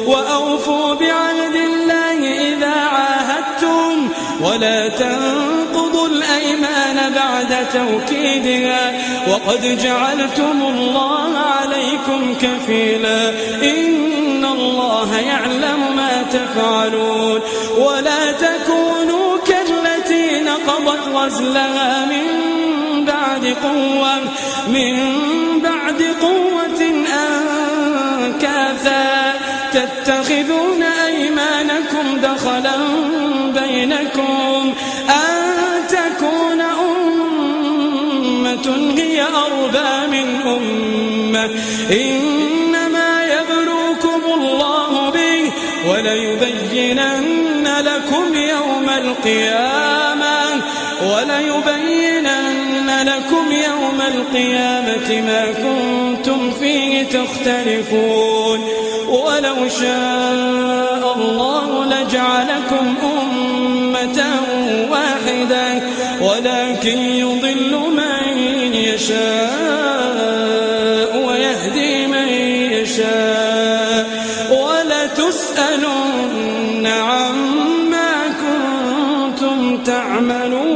وأوفوا بعهد الله إذا عاهدتم ولا تنقضوا الأيمان بعد توكيدها وقد جعلتم الله عليكم كفيلا إن الله يعلم ما تفعلون ولا تكونوا كالتي نقضت غزلها من بعد قوة أنكاثا تتخذون أيمانكم دخلا بينكم أن تكون أمة هي أربى من أمة إنما يبلوكم الله به وليبينن لكم يوم القيامة ما كنتم فيه تختلفون ولو شاء الله لجعلكم أمة واحدة ولكن يضل من يشاء ويهدي من يشاء ولتسألن عما كنتم تعملون.